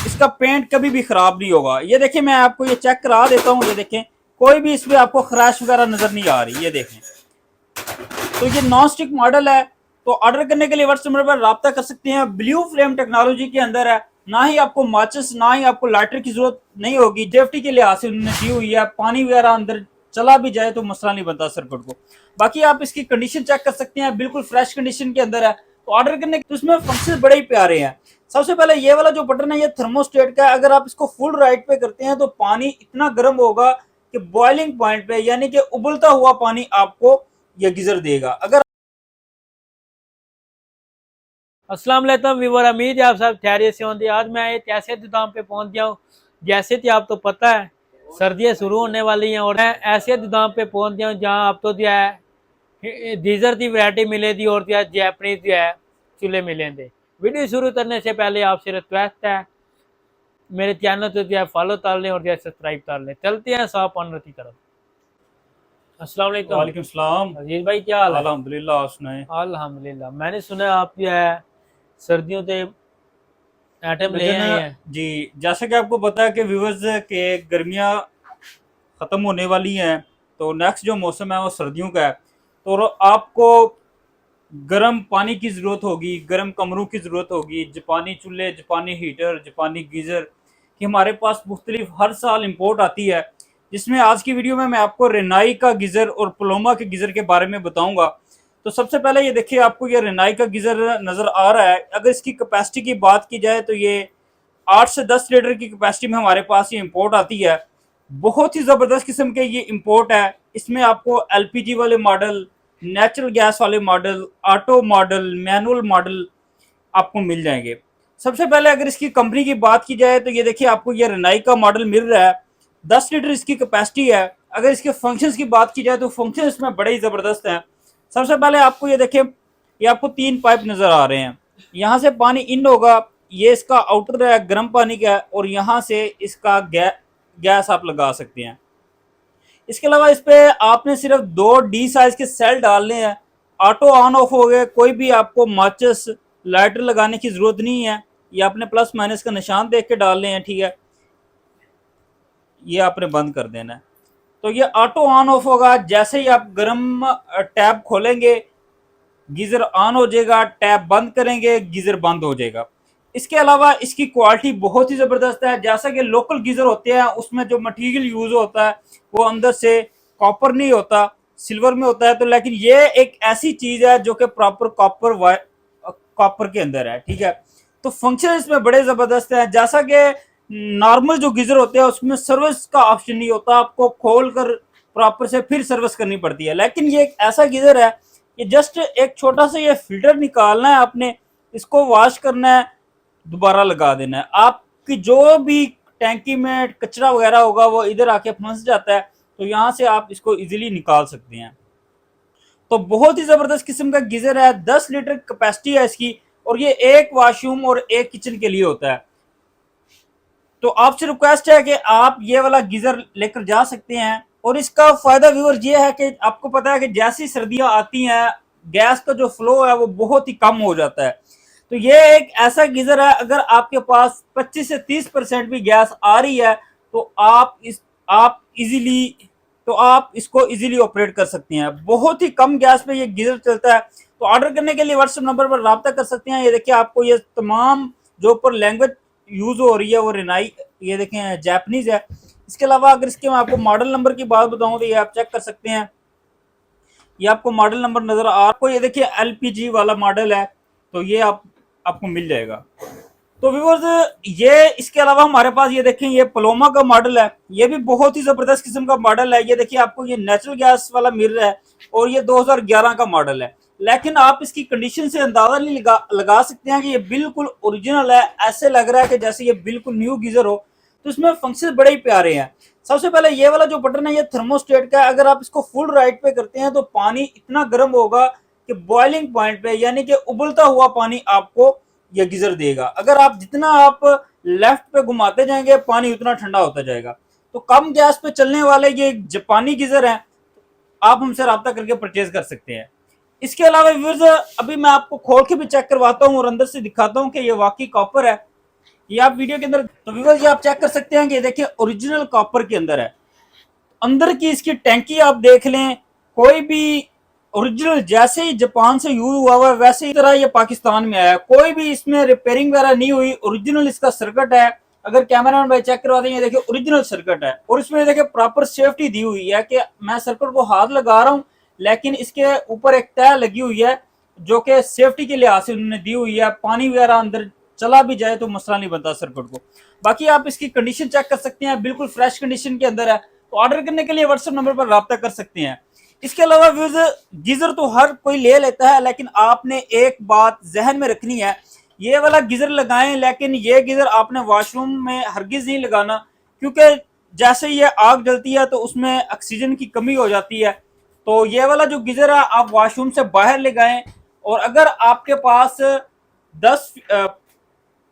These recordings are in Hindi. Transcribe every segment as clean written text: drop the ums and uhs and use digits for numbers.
इसका पेंट कभी भी खराब नहीं होगा। ये देखिए मैं आपको ये चेक करा देता हूँ। ये देखें कोई भी इसमें आपको खराश वगैरह नजर नहीं आ रही। ये देखें तो ये नॉन स्टिक मॉडल है। तो ऑर्डर करने के लिए व्हाट्सएप नंबर पर रब्ता कर सकते हैं। ब्लू फ्लेम टेक्नोलॉजी के अंदर है। ना ही आपको माचिस ना ही आपको लाइटर की जरूरत नहीं होगी। सेफ्टी के लिहाज से उन्होंने दी हुई है। पानी वगैरह अंदर चला भी जाए तो मसला नहीं बनता सर्किट को। बाकी आप इसकी कंडीशन चेक कर सकते हैं, बिल्कुल फ्रेश कंडीशन के अंदर है। तो ऑर्डर करने के तो इसमें फंक्शन बड़े ही प्यारे हैं। सबसे पहले ये वाला जो बटन है ये थर्मोस्टेट का है। अगर आप इसको फुल राइट पे करते हैं तो पानी इतना गर्म होगा कि बॉइलिंग पॉइंट पे यानी कि उबलता हुआ पानी आपको ये गीजर देगा। अगर अस्सलाम वालेकुम व्यूअर, उम्मीद है आप सब खैरियत से होंगे। आज मैं एक ऐसे दुकान पे पहुंच गया हूँ, जैसे कि आपको पता है सर्दियाँ शुरू होने वाली हैं और मैं ऐसे दुकान पे पहुंच गया हूँ जहाँ आपको जो है गीज़र की वैरायटी मिलेगी और जो है जैपनीज जो है चूल्हे मिलेंगे। वीडियो शुरू करने से पहले आपसे रिक्वेस्ट है मेरे चैनल को जो है फॉलो कर लें और जो है सब्सक्राइब कर लें। चलते हैं शॉप ऑनर की तरफ। अस्सलाम वालेकुम। वालेकुम सलाम। अजीज भाई क्या हाल है? अल्हम्दुलिल्लाह, आप सुनाएं। अल्हम्दुलिल्लाह। मैंने सुना आप जो है सर्दियों के आइटम ले लेकिन आए हैं। जी, जैसे कि आपको पता है कि व्यूअर्स के गर्मियाँ ख़त्म होने वाली हैं, तो नेक्स्ट जो मौसम है वो सर्दियों का है। तो आपको गर्म पानी की ज़रूरत होगी, गर्म कमरों की ज़रूरत होगी। जापानी चूल्हे, जापानी हीटर, जापानी गीज़र की हमारे पास मुख्तलिफ हर साल इम्पोर्ट आती है। जिसमें आज की वीडियो में मैं आपको रेनाई का गीज़र और पलोमा के गीज़र के बारे में बताऊंगा। तो सबसे पहले ये देखिए, आपको ये रेनाई का गीज़र नज़र आ रहा है। अगर इसकी कैपेसिटी की बात की जाए तो ये 8 से 10 लीटर की कैपेसिटी में हमारे पास ये इम्पोर्ट आती है। बहुत ही ज़बरदस्त किस्म के ये इम्पोर्ट है। इसमें आपको एलपीजी वाले मॉडल, नेचुरल गैस वाले model, auto model, manual model आपको मिल जाएंगे। सबसे पहले अगर इसकी कंपनी की बात की जाए तो ये देखिए आपको ये रेनाई का मॉडल मिल रहा है। 10 लीटर इसकी कैपेसिटी है। अगर इसके फंक्शंस की बात की जाए तो फंक्शन इसमें बड़े ही ज़बरदस्त हैं। सबसे पहले आपको ये देखिए, ये आपको 3 पाइप नज़र आ रहे हैं। यहाँ से पानी इन होगा, ये इसका आउटर है गर्म पानी का, और यहाँ से इसका गैस आप लगा सकते हैं। इसके अलावा इस पे आपने सिर्फ 2 डी साइज के सेल डालने हैं। ऑटो ऑन ऑफ हो गए, कोई भी आपको माचिस लाइटर लगाने की जरूरत नहीं है। ये आपने प्लस माइनस का निशान देख के डालने हैं, ठीक है। ये आपने बंद कर देना है। तो ये ऑटो ऑन ऑफ होगा। जैसे ही आप गर्म टैप खोलेंगे गीजर ऑन हो जाएगा, टैप बंद करेंगे गीजर बंद हो जाएगा। इसके अलावा इसकी क्वालिटी बहुत ही ज़बरदस्त है। जैसा कि लोकल गीज़र होते हैं उसमें जो मटेरियल यूज़ होता है वो अंदर से कॉपर नहीं होता, सिल्वर में होता है। तो लेकिन ये एक ऐसी चीज़ है जो कि प्रॉपर कॉपर के अंदर है, ठीक है। तो फंक्शन इसमें बड़े ज़बरदस्त हैं। जैसा कि नॉर्मल जो गीज़र होते हैं उसमें सर्विस का ऑप्शन नहीं होता, आपको खोल कर प्रॉपर से फिर सर्विस करनी पड़ती है। लेकिन ये एक ऐसा गीज़र है, ये जस्ट एक छोटा सा ये फिल्टर निकालना है आपने, इसको वॉश करना है, दोबारा लगा देना है। आपकी जो भी टैंकी में कचरा वगैरह होगा वो इधर आके फंस जाता है। तो यहाँ से आप इसको इजीली निकाल सकते हैं। तो बहुत ही ज़बरदस्त किस्म का गीज़र है। 10 लीटर कैपेसिटी है इसकी, और ये एक वॉशरूम और एक किचन के लिए होता है। तो आपसे रिक्वेस्ट है कि आप ये वाला गीज़र लेकर जा सकते हैं। और इसका फ़ायदा व्यूअर ये है कि आपको पता है कि जैसी सर्दियाँ आती हैं गैस का जो फ्लो है वो बहुत ही कम हो जाता है। तो ये एक ऐसा गीज़र है, अगर आपके पास 25 से 30% भी गैस आ रही है तो आप इसको इजीली ऑपरेट कर सकते हैं। बहुत ही कम गैस पे ये गीज़र चलता है। तो ऑर्डर करने के लिए व्हाट्सएप नंबर पर रब्ता कर सकते हैं। ये देखिए आपको ये तमाम जो ऊपर लैंग्वेज यूज हो रही है वो रेनाई, ये देखें जापानीज है। इसके अलावा अगर इसके मैं आपको मॉडल नंबर की बात बताऊं तो ये आप चेक कर सकते हैं। ये आपको मॉडल नंबर नजर आ आपको, ये देखिए एलपीजी वाला मॉडल है। तो ये आपको मिल जाएगा। तो व्यूअर्स ये इसके अलावा हमारे पास ये देखें ये पलोमा का मॉडल है। ये भी बहुत ही जबरदस्त किस्म का मॉडल है। ये देखिए आपको ये नेचुरल गैस वाला मिल रहा है और ये 2011 का मॉडल है। लेकिन आप इसकी कंडीशन से अंदाजा नहीं लगा सकते हैं कि ये बिल्कुल ओरिजिनल है। ऐसे लग रहा है कि जैसे ये बिल्कुल न्यू गीजर हो। तो इसमें फंक्शन बड़े ही प्यारे हैं। सबसे पहले ये वाला जो बटन है ये थर्मोस्टेट का है। अगर आप इसको फुल राइट पे करते हैं तो पानी इतना गर्म होगा कि बॉइलिंग पॉइंट पे यानी कि उबलता हुआ पानी आपको ये गीजर देगा। अगर आप जितना आप लेफ्ट पे घुमाते जाएंगे पानी उतना ठंडा होता जाएगा। तो कम गैस पे चलने वाले ये जापानी गीजर हैं, आप हमसे रब्ता करके परचेज कर सकते हैं। इसके अलावा व्यूअर्स अभी मैं आपको खोल के भी चेक करवाता हूँ और अंदर से दिखाता हूँ कि ये वाकई कॉपर है। ये आप वीडियो के अंदर, तो व्यूअर्स ये आप चेक कर सकते हैं कि देखिए ओरिजिनल कॉपर के अंदर है। अंदर की इसकी टैंकी आप देख लें, कोई भी ओरिजिनल जैसे ही जापान से यूज हुआ है वैसे ही तरह ये पाकिस्तान में आया, कोई भी इसमें रिपेयरिंग वगैरह नहीं हुई, ओरिजिनल इसका सर्किट है। अगर कैमरामैन भाई चेक करवा देंगे, देखिए ओरिजिनल सर्किट है और इसमें देखिए प्रॉपर सेफ्टी दी हुई है कि मैं सर्किट को हाथ लगा रहा हूँ लेकिन इसके ऊपर एक तह लगी हुई है जो कि सेफ्टी के लिहाज से उन्होंने दी हुई है। पानी वगैरह अंदर चला भी जाए तो मसला नहीं बनता सर्किट को। बाकी आप इसकी कंडीशन चेक कर सकते हैं, बिल्कुल फ्रेश कंडीशन के अंदर है। तो ऑर्डर करने के लिए व्हाट्सएप नंबर पर रब्ता कर सकते हैं। इसके अलावा व्यूज गीजर तो हर कोई ले लेता है, लेकिन आपने एक बात जहन में रखनी है, ये वाला गीजर लगाएं लेकिन ये गीजर आपने वॉशरूम में हरगिज नहीं लगाना, क्योंकि जैसे ये आग जलती है तो उसमें ऑक्सीजन की कमी हो जाती है। तो ये वाला जो गीजर है आप वॉशरूम से बाहर लगाएं। और अगर आपके पास 10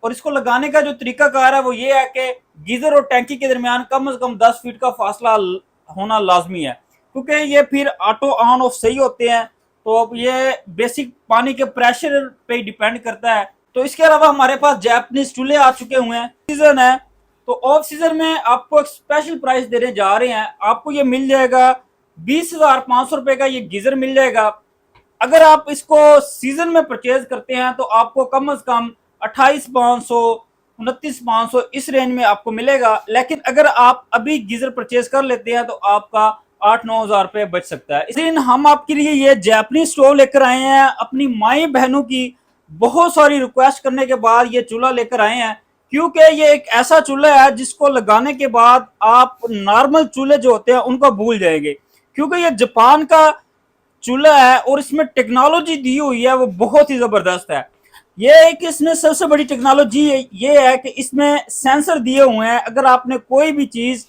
और इसको लगाने का जो तरीकाकार है वो ये है कि गीजर और टैंकी के दरमियान कम से कम 10 फीट का फासला होना लाजमी है, क्योंकि ये फिर ऑटो ऑन ऑफ सही होते हैं। तो ये बेसिक पानी के प्रेशर पे डिपेंड करता है। तो इसके अलावा हमारे पास जापानीज चूल्हे आ चुके हुए हैं, सीजन है तो ऑफ सीजन में आपको एक स्पेशल प्राइस देने जा रहे हैं। आपको ये मिल जाएगा 20,500 रुपए का ये गीजर मिल जाएगा। अगर आप इसको सीजन में परचेज करते हैं तो आपको कम से कम 28,500 29,500 इस रेंज में आपको मिलेगा। लेकिन अगर आप अभी गीजर परचेज कर लेते हैं तो आपका 8-9 हजार रुपये बच सकता है। इसलिए हम आपके लिए ये जापानीज स्टोव लेकर आए हैं। अपनी माई बहनों की बहुत सारी रिक्वेस्ट करने के बाद ये चूल्हा लेकर आए हैं, क्योंकि ये एक ऐसा चूल्हा है जिसको लगाने के बाद आप नॉर्मल चूल्हे जो होते हैं उनको भूल जाएंगे, क्योंकि ये जापान का चूल्हा है और इसमें टेक्नोलॉजी दी हुई है वो बहुत ही जबरदस्त है। ये एक इसमें सबसे बड़ी टेक्नोलॉजी ये है कि इसमें सेंसर दिए हुए हैं। अगर आपने कोई भी चीज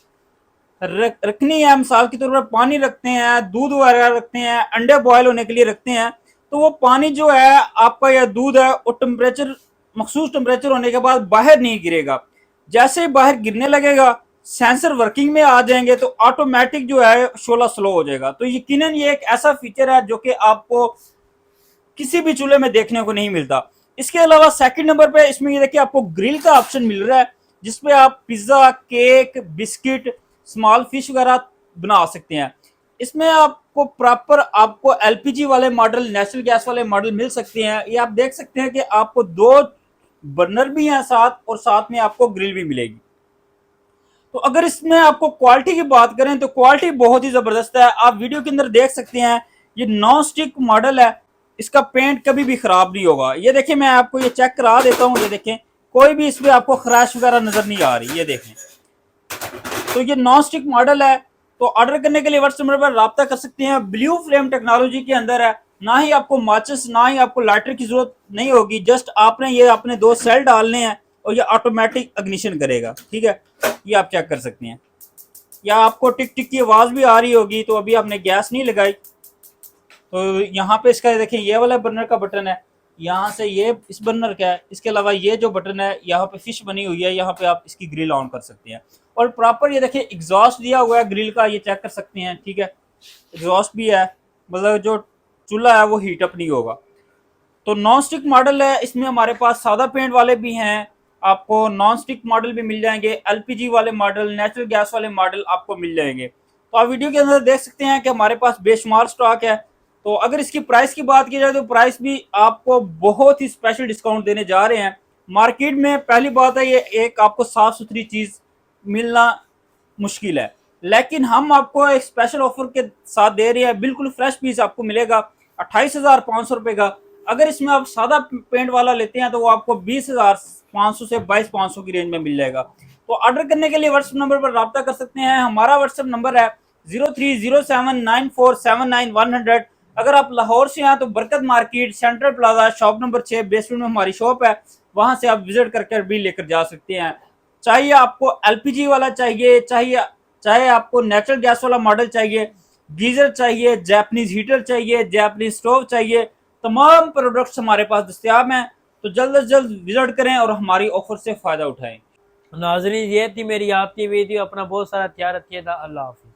रखनी है, मिसाल के तौर पर पानी रखते हैं, दूध वगैरह रखते हैं, अंडे बॉयल होने के लिए रखते हैं, तो वो पानी जो है आपका या दूध है वो टेम्परेचर मखसूस टेम्परेचर होने के बाद बाहर नहीं गिरेगा। जैसे ही बाहर गिरने लगेगा सेंसर वर्किंग में आ जाएंगे तो ऑटोमेटिक जो है शोला स्लो हो जाएगा। तो यकीनन ये एक ऐसा फीचर है जो कि आपको किसी भी चूल्हे में देखने को नहीं मिलता। इसके अलावा सेकंड नंबर पे इसमें ये देखिए आपको ग्रिल का ऑप्शन मिल रहा है, जिसपे आप pizza, cake, biscuit, small fish वगैरह बना सकते हैं। इसमें आपको प्रॉपर आपको एलपीजी वाले मॉडल, नेचुरल गैस वाले मॉडल मिल सकते हैं। ये आप देख सकते हैं कि आपको 2 बर्नर भी हैं साथ, और साथ में आपको ग्रिल भी मिलेगी। तो अगर इसमें आपको क्वालिटी की बात करें तो क्वालिटी बहुत ही जबरदस्त है। आप वीडियो के अंदर देख सकते हैं ये नॉन स्टिक मॉडल है, इसका पेंट कभी भी खराब नहीं होगा। ये देखिए मैं आपको ये चेक करा देता हूँ, ये देखें कोई भी इसमें आपको खराश वगैरह नजर नहीं आ रही, ये देखें। तो ये नॉन स्टिक मॉडल है। तो ऑर्डर करने के लिए व्हाट्सएप नंबर पर रब्ता कर सकते हैं। ब्लू फ्लेम टेक्नोलॉजी के अंदर है, ना ही आपको माचिस ना ही आपको लाइटर की जरूरत नहीं होगी। जस्ट आपने ये अपने 2 सेल डालने हैं और ये ऑटोमेटिक इग्निशन करेगा, ठीक है। ये आप चेक कर सकते हैं। या आपको टिक टिक की आवाज भी आ रही होगी, तो अभी आपने गैस नहीं लगाई। तो यहाँ पे इसका देखिए ये वाला बर्नर का बटन है, यहाँ से ये इस बर्नर का है। इसके अलावा ये जो बटन है यहाँ पे फिश बनी हुई है, यहाँ पे आप इसकी ग्रिल ऑन कर सकते हैं। और प्रॉपर ये देखिए एग्जॉस्ट दिया हुआ है ग्रिल का, ये चेक कर सकते हैं, ठीक है। एग्जॉस्ट भी है, मतलब जो चूल्हा है वो हीट अप नहीं होगा। तो नॉन स्टिक मॉडल है, इसमें हमारे पास सादा पेंट वाले भी हैं, आपको नॉन स्टिक मॉडल भी मिल जाएंगे, एलपीजी वाले मॉडल, नेचुरल गैस वाले मॉडल आपको मिल जाएंगे। तो आप वीडियो के अंदर देख सकते हैं कि हमारे पास बेशुमार स्टॉक है। तो अगर इसकी प्राइस की बात की जाए तो प्राइस भी आपको बहुत ही स्पेशल डिस्काउंट देने जा रहे हैं। मार्केट में पहली बात है ये एक आपको साफ सुथरी चीज मिलना मुश्किल है, लेकिन हम आपको एक स्पेशल ऑफर के साथ दे रहे हैं। बिल्कुल फ्रेश पीस आपको मिलेगा 28,500 रुपए का। अगर इसमें आप सादा पेंट वाला लेते हैं तो वो आपको 20,500 से 22,500 की रेंज में मिल जाएगा। तो ऑर्डर करने के लिए व्हाट्सएप नंबर पर रब्ता कर सकते हैं। हमारा व्हाट्सएप नंबर है 03079479 अगर आप लाहौर से हैं तो बरकत market, central plaza, shop number 6 basement में हमारी शॉप है, वहां से आप विजिट करके भी लेकर जा सकते हैं। चाहिए आपको एलपीजी वाला चाहिए, चाहे आपको नेचुरल गैस वाला मॉडल चाहिए, गीजर चाहिए, जापानीज हीटर चाहिए, जापानीज स्टोव चाहिए, तमाम प्रोडक्ट्स हमारे पास दस्तयाब हैं। तो जल्द से जल्द विजिट करें और हमारी ऑफर से फ़ायदा उठाएं। नाज़रीन ये थी मेरी आपकी वीडियो। अपना बहुत सारा ख्याल रखिएगा। अल्लाह हाफ़िज़।